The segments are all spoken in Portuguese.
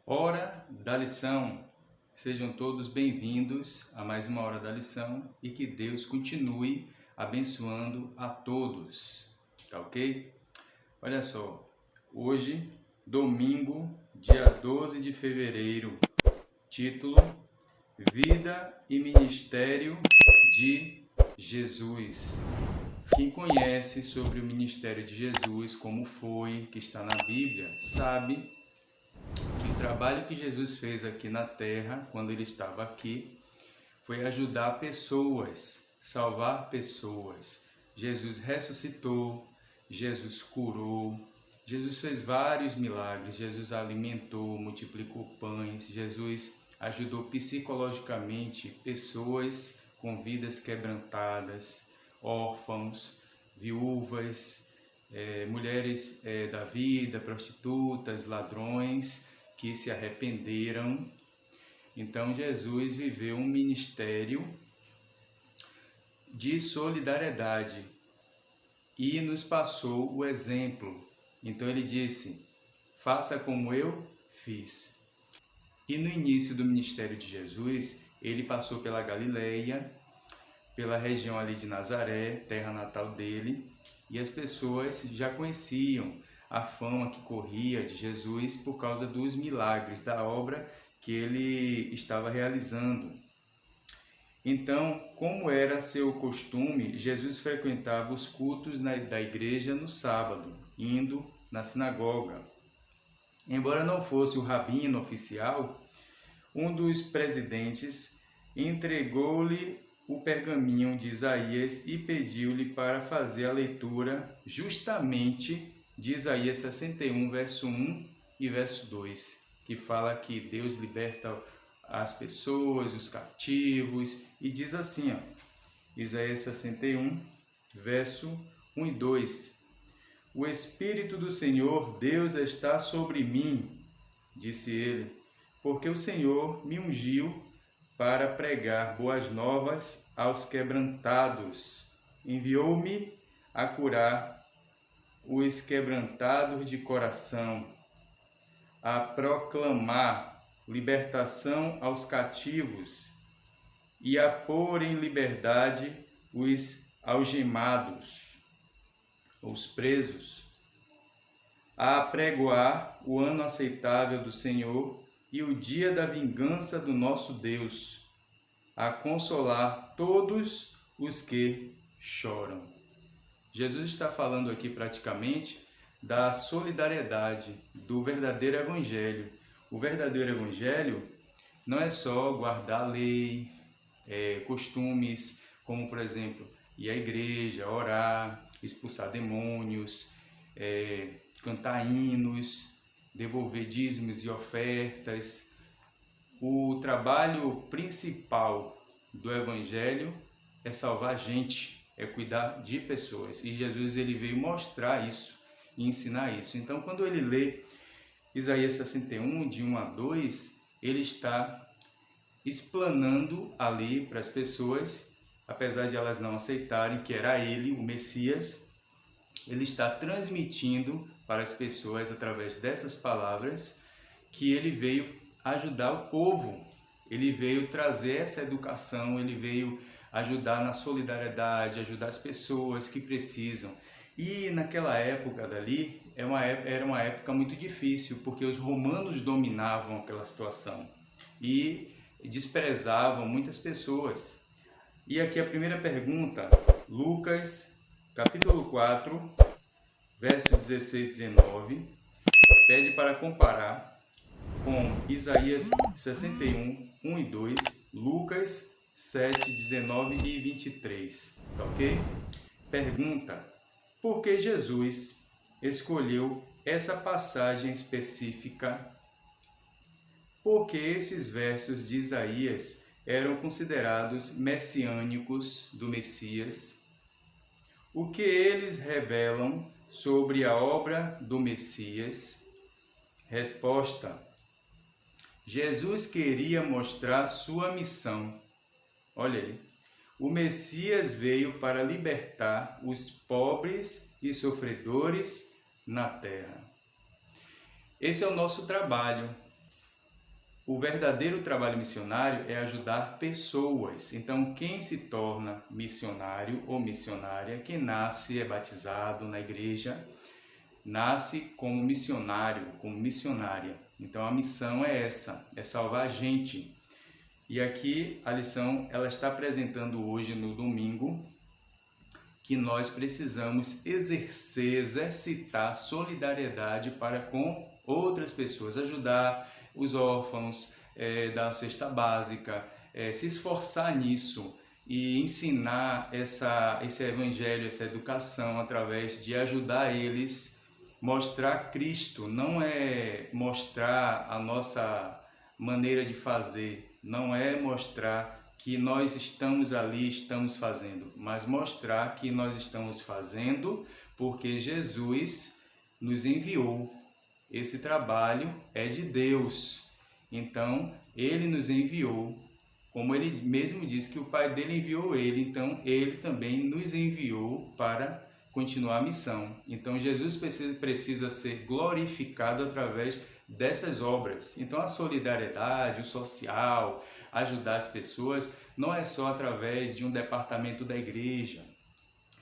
Hora da lição. Sejam todos bem-vindos a mais uma hora da lição e que Deus continue abençoando a todos, tá ok? Olha só, hoje, domingo, dia 12 de fevereiro, título: Vida e Ministério de Jesus. Quem conhece sobre o ministério de Jesus, como foi, que está na Bíblia, sabe que o trabalho que Jesus fez aqui na terra, quando ele estava aqui, foi ajudar pessoas, salvar pessoas. Jesus ressuscitou, Jesus curou, Jesus fez vários milagres, Jesus alimentou, multiplicou pães, Jesus ajudou psicologicamente pessoas com vidas quebrantadas, órfãos, viúvas, mulheres da vida, prostitutas, ladrões que se arrependeram. Então Jesus viveu um ministério de solidariedade e nos passou o exemplo. Então ele disse: faça como eu fiz. E no início do ministério de Jesus, ele passou pela Galileia, pela região ali de Nazaré, terra natal dele, e as pessoas já conheciam a fama que corria de Jesus por causa dos milagres da obra que ele estava realizando. Então, como era seu costume, Jesus frequentava os cultos da igreja no sábado, indo na sinagoga. Embora não fosse o rabino oficial, um dos presidentes entregou-lhe o pergaminho de Isaías e pediu-lhe para fazer a leitura justamente de Isaías 61, verso 1 e verso 2, que fala que Deus liberta as pessoas, os cativos, e diz assim, ó, Isaías 61, verso 1 e 2: O Espírito do Senhor Deus está sobre mim, disse ele, porque o Senhor me ungiu para pregar boas novas aos quebrantados. Enviou-me a curar os quebrantados de coração, a proclamar libertação aos cativos e a pôr em liberdade os algemados, os presos, a apregoar o ano aceitável do Senhor e o dia da vingança do nosso Deus, a consolar todos os que choram. Jesus está falando aqui praticamente da solidariedade, do verdadeiro evangelho. O verdadeiro evangelho não é só guardar a lei, costumes, como por exemplo, ir à igreja, orar, expulsar demônios, cantar hinos, devolver dízimos e ofertas. O trabalho principal do evangelho é salvar gente, é cuidar de pessoas. E Jesus ele veio mostrar isso e ensinar isso. Então, quando ele lê Isaías 61, de 1 a 2, ele está explanando ali para as pessoas, apesar de elas não aceitarem que era ele, o Messias, ele está transmitindo para as pessoas, através dessas palavras, que ele veio ajudar o povo, ele veio trazer essa educação, ele veio ajudar na solidariedade, ajudar as pessoas que precisam. E naquela época dali, era uma época muito difícil, porque os romanos dominavam aquela situação e desprezavam muitas pessoas. E aqui a primeira pergunta, Lucas, capítulo 4, verso 16 e 19, pede para comparar com Isaías 61, 1 e 2, Lucas 7, 19 e 23, tá ok? Pergunta: por que Jesus escolheu essa passagem específica? Porque esses versos de Isaías eram considerados messiânicos do Messias. O que eles revelam sobre a obra do Messias? Resposta: Jesus queria mostrar sua missão. Olha aí, o Messias veio para libertar os pobres e sofredores na terra. Esse é o nosso trabalho. o verdadeiro trabalho missionário é ajudar pessoas. Então, quem se torna missionário ou missionária, quem nasce, é batizado na igreja, nasce como missionário, como missionária. Então, a missão é essa, é salvar a gente. E aqui a lição ela está apresentando hoje no domingo que nós precisamos exercitar solidariedade para com outras pessoas, ajudar os órfãos, dar uma cesta básica, se esforçar nisso e ensinar esse evangelho, essa educação através de ajudar eles, mostrar Cristo, não é mostrar a nossa maneira de fazer, não é mostrar que nós estamos ali, estamos fazendo, mas mostrar que nós estamos fazendo porque Jesus nos enviou. Esse trabalho é de Deus, então Ele nos enviou, como Ele mesmo disse que o Pai dele enviou Ele, então Ele também nos enviou para continuar a missão. Então Jesus precisa ser glorificado através dessas obras. Então a solidariedade, o social, ajudar as pessoas, não é só através de um departamento da igreja,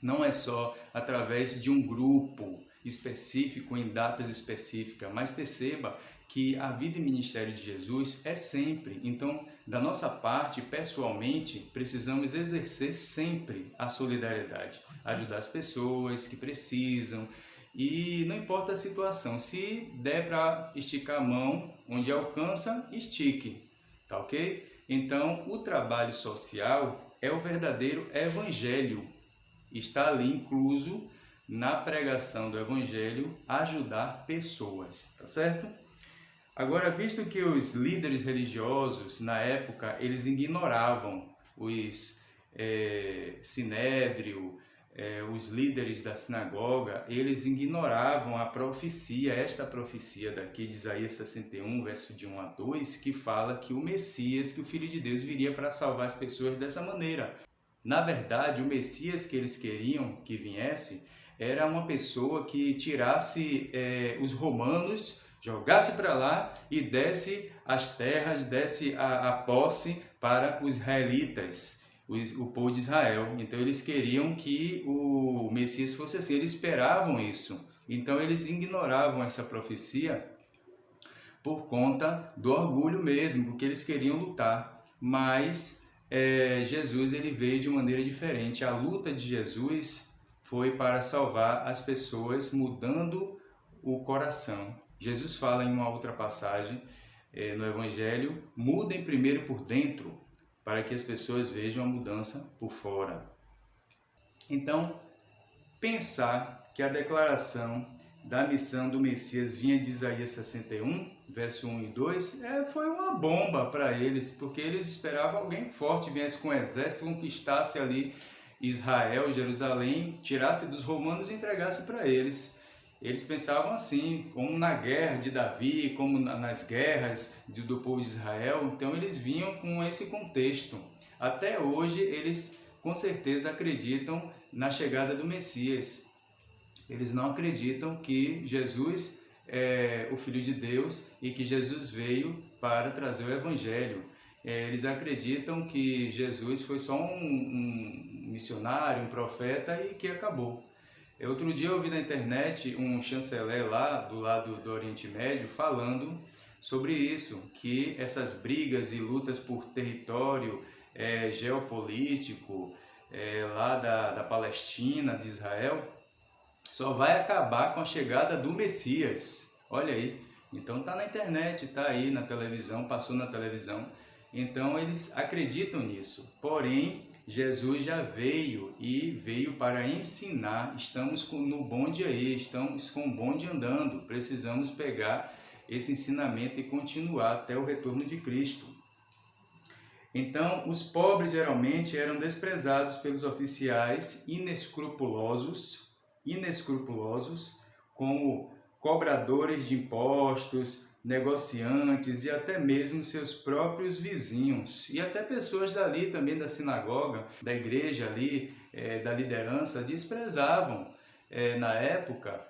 não é só através de um grupo específico, em datas específicas, mas perceba que a vida e ministério de Jesus é sempre. Então, da nossa parte, pessoalmente, precisamos exercer sempre a solidariedade, ajudar as pessoas que precisam, e não importa a situação, se der para esticar a mão, onde alcança, estique, tá ok? Então, o trabalho social é o verdadeiro evangelho, está ali incluso na pregação do evangelho, ajudar pessoas, tá certo? Agora, visto que os líderes religiosos, na época, eles ignoravam os sinédrio, os líderes da sinagoga, eles ignoravam a profecia, esta profecia daqui de Isaías 61, verso de 1 a 2, que fala que o Messias, que o Filho de Deus, viria para salvar as pessoas dessa maneira. Na verdade, o Messias que eles queriam que viesse era uma pessoa que tirasse os romanos, jogasse para lá e desse as terras, desse a posse para os israelitas, o povo de Israel. Então eles queriam que o Messias fosse assim, eles esperavam isso. Então eles ignoravam essa profecia por conta do orgulho mesmo, porque eles queriam lutar. Mas Jesus ele veio de maneira diferente. A luta de Jesus foi para salvar as pessoas, mudando o coração. Jesus fala em uma outra passagem no Evangelho: mudem primeiro por dentro, para que as pessoas vejam a mudança por fora. Então, pensar que a declaração da missão do Messias vinha de Isaías 61, verso 1 e 2, foi uma bomba para eles, porque eles esperavam alguém forte, viesse com um exército, conquistasse ali Israel, Jerusalém, tirasse dos romanos e entregasse para eles. Eles pensavam assim, como na guerra de Davi, como nas guerras do povo de Israel, então eles vinham com esse contexto. Até hoje eles com certeza acreditam na chegada do Messias. Eles não acreditam que Jesus é o Filho de Deus e que Jesus veio para trazer o Evangelho. Eles acreditam que Jesus foi só um missionário, um profeta e que acabou. Outro dia eu vi na internet um chanceler lá do lado do Oriente Médio falando sobre isso, que essas brigas e lutas por território geopolítico lá da Palestina, de Israel, só vai acabar com a chegada do Messias. Olha aí, então tá na internet, tá aí na televisão, passou na televisão. Então eles acreditam nisso, porém Jesus já veio e veio para ensinar. Estamos no bonde aí, estamos com o bonde andando, precisamos pegar esse ensinamento e continuar até o retorno de Cristo. Então, os pobres geralmente eram desprezados pelos oficiais inescrupulosos, como cobradores de impostos, negociantes e até mesmo seus próprios vizinhos. E até pessoas dali também da sinagoga, da igreja ali, da liderança, desprezavam na época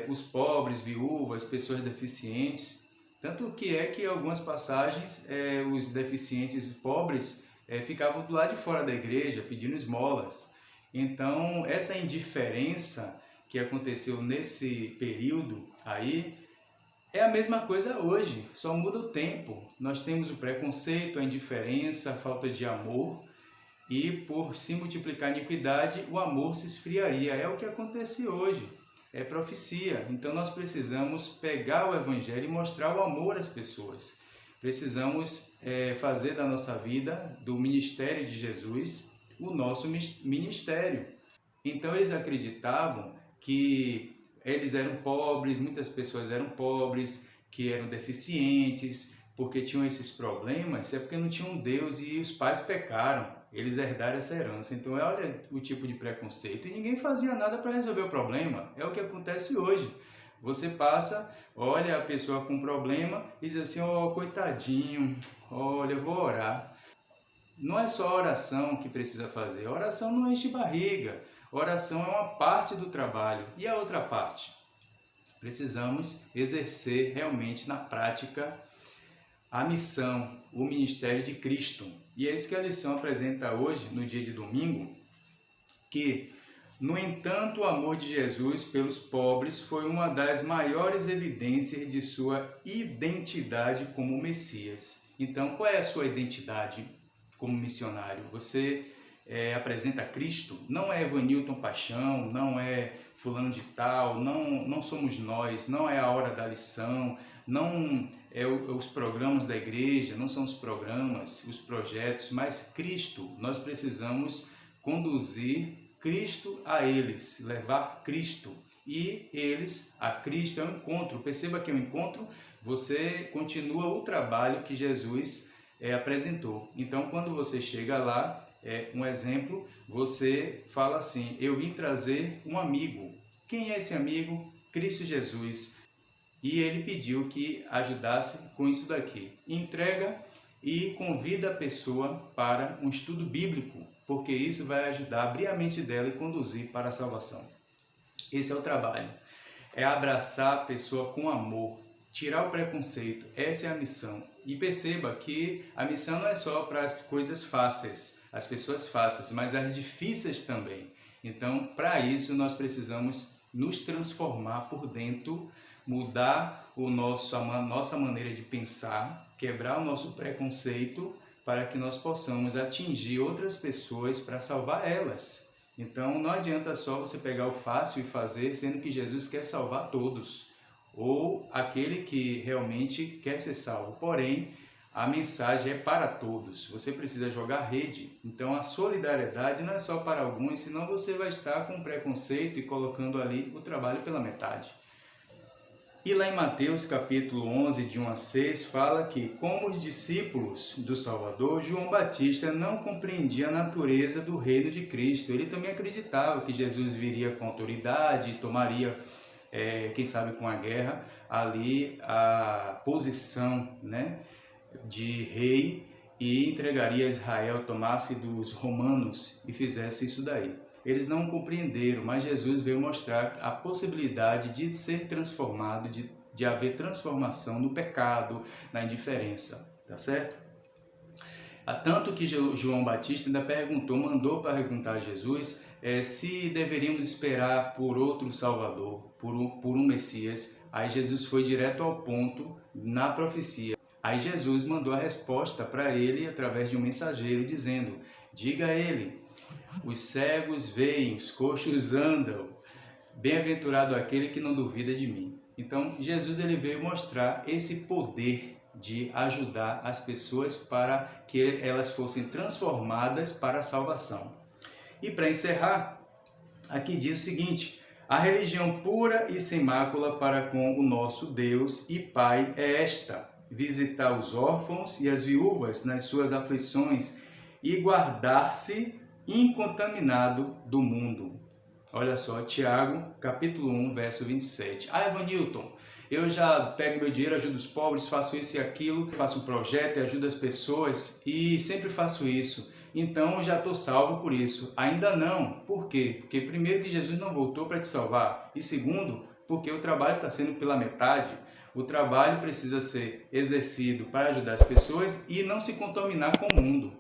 os pobres, viúvas, pessoas deficientes. Tanto que é que em algumas passagens os deficientes pobres ficavam do lado de fora da igreja pedindo esmolas. Então, essa indiferença que aconteceu nesse período aí é a mesma coisa hoje, só muda o tempo. Nós temos o preconceito, a indiferença, a falta de amor, e por se multiplicar a iniquidade, o amor se esfriaria. É o que acontece hoje, é profecia. Então nós precisamos pegar o Evangelho e mostrar o amor às pessoas. Precisamos fazer da nossa vida, do ministério de Jesus, o nosso ministério. Então eles acreditavam que eles eram pobres, muitas pessoas eram pobres, que eram deficientes, porque tinham esses problemas, é porque não tinham Deus e os pais pecaram, eles herdaram essa herança. Então olha o tipo de preconceito, e ninguém fazia nada para resolver o problema. É o que acontece hoje. Você passa, olha a pessoa com problema e diz assim, ó, coitadinho, olha, eu vou orar. Não é só a oração que precisa fazer, a oração não enche barriga, a oração é uma parte do trabalho. E a outra parte? Precisamos exercer realmente na prática a missão, o ministério de Cristo. E é isso que a lição apresenta hoje, no dia de domingo, que, no entanto, o amor de Jesus pelos pobres foi uma das maiores evidências de sua identidade como Messias. Então, qual é a sua identidade como missionário? Você apresenta Cristo? Não é Evanilton Paixão, não é fulano de tal, não somos nós, não é a hora da lição, não é os programas da igreja, não são os programas, os projetos, mas Cristo. Nós precisamos conduzir Cristo a eles, levar Cristo e eles a Cristo. É um encontro. Perceba que é um encontro, você continua o trabalho que Jesus apresentou. Então, quando você chega lá, um exemplo, você fala assim, eu vim trazer um amigo. Quem é esse amigo? Cristo Jesus. E ele pediu que ajudasse com isso daqui. Entrega e convida a pessoa para um estudo bíblico, porque isso vai ajudar a abrir a mente dela e conduzir para a salvação. Esse é o trabalho. É abraçar a pessoa com amor, tirar o preconceito. Essa é a missão. E perceba que a missão não é só para as coisas fáceis, as pessoas fáceis, mas as difíceis também. Então, para isso, nós precisamos nos transformar por dentro, mudar a nossa maneira de pensar, quebrar o nosso preconceito para que nós possamos atingir outras pessoas para salvar elas. Então, não adianta só você pegar o fácil e fazer, sendo que Jesus quer salvar todos, ou aquele que realmente quer ser salvo. Porém, a mensagem é para todos. Você precisa jogar rede. Então, a solidariedade não é só para alguns, senão você vai estar com preconceito e colocando ali o trabalho pela metade. E lá em Mateus capítulo 11, de 1 a 6, fala que, como os discípulos do Salvador, João Batista não compreendia a natureza do reino de Cristo. Ele também acreditava que Jesus viria com autoridade e tomaria, quem sabe com a guerra, ali a posição, né, de rei e entregaria a Israel, tomasse dos romanos e fizesse isso daí. Eles não compreenderam, mas Jesus veio mostrar a possibilidade de ser transformado, de haver transformação no pecado, na indiferença, tá certo? Tanto que João Batista ainda mandou perguntar a Jesus se deveríamos esperar por outro Salvador, por um Messias. Aí Jesus foi direto ao ponto na profecia. Aí Jesus mandou a resposta para ele através de um mensageiro, dizendo, diga a ele, os cegos veem, os coxos andam, bem-aventurado aquele que não duvida de mim. Então, Jesus ele veio mostrar esse poder de ajudar as pessoas para que elas fossem transformadas para a salvação. E para encerrar, aqui diz o seguinte, a religião pura e sem mácula para com o nosso Deus e Pai é esta, visitar os órfãos e as viúvas nas suas aflições e guardar-se incontaminado do mundo. Olha só, Tiago, capítulo 1, verso 27. Evanilton, eu já pego meu dinheiro, ajudo os pobres, faço isso e aquilo, faço um projeto e ajudo as pessoas e sempre faço isso. Então, já estou salvo por isso. Ainda não. Por quê? Porque primeiro que Jesus não voltou para te salvar e segundo, porque o trabalho está sendo pela metade. o trabalho precisa ser exercido para ajudar as pessoas e não se contaminar com o mundo.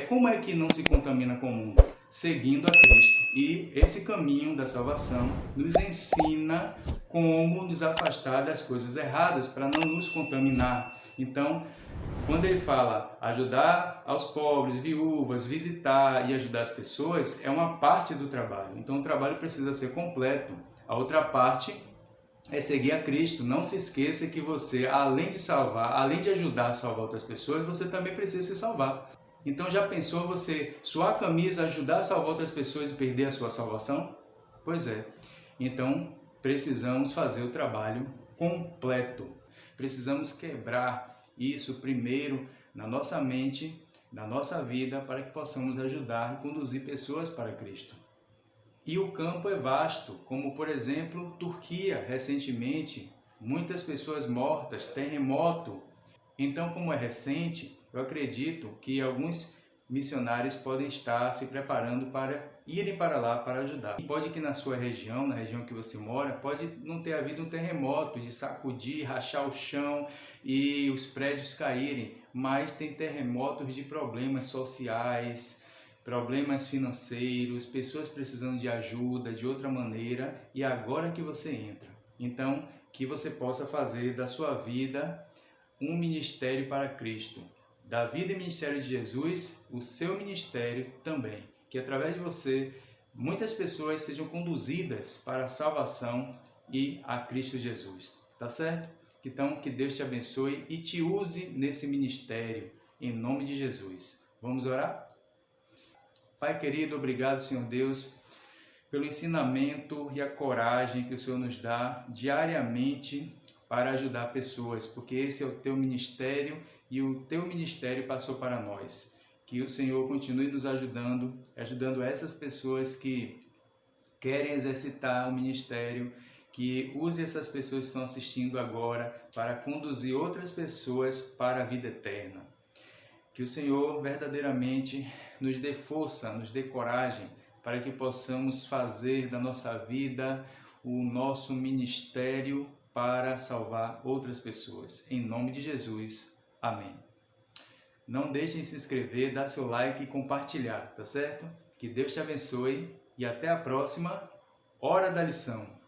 Como é que não se contamina com o mundo? Seguindo a Cristo. E esse caminho da salvação nos ensina como nos afastar das coisas erradas para não nos contaminar. Então, quando ele fala ajudar aos pobres, viúvas, visitar e ajudar as pessoas, é uma parte do trabalho. Então, o trabalho precisa ser completo. A outra parte é seguir a Cristo. Não se esqueça que você, além de salvar, além de ajudar a salvar outras pessoas, você também precisa se salvar. Então, já pensou você suar a camisa, ajudar a salvar outras pessoas e perder a sua salvação? Pois é. Então, precisamos fazer o trabalho completo. Precisamos quebrar isso primeiro na nossa mente, na nossa vida, para que possamos ajudar e conduzir pessoas para Cristo. E o campo é vasto, como por exemplo, Turquia, recentemente, muitas pessoas mortas, terremoto. Então, como é recente, eu acredito que alguns missionários podem estar se preparando para irem para lá para ajudar. Pode que na sua região, na região que você mora, pode não ter havido um terremoto de sacudir, rachar o chão e os prédios caírem, mas tem terremotos de problemas sociais, problemas financeiros, pessoas precisando de ajuda de outra maneira, e agora que você entra. Então, que você possa fazer da sua vida um ministério para Cristo. Da vida e ministério de Jesus, o seu ministério também. Que através de você, muitas pessoas sejam conduzidas para a salvação e a Cristo Jesus. Tá certo? Então, que Deus te abençoe e te use nesse ministério, em nome de Jesus. Vamos orar? Pai querido, obrigado, Senhor Deus, pelo ensinamento e a coragem que o Senhor nos dá diariamente para ajudar pessoas, porque esse é o teu ministério e o teu ministério passou para nós. Que o Senhor continue nos ajudando essas pessoas que querem exercitar o ministério, que use essas pessoas que estão assistindo agora para conduzir outras pessoas para a vida eterna. Que o Senhor verdadeiramente nos dê força, nos dê coragem, para que possamos fazer da nossa vida o nosso ministério para salvar outras pessoas. Em nome de Jesus. Amém. Não deixem de se inscrever, dar seu like e compartilhar, tá certo? Que Deus te abençoe e até a próxima Hora da Lição.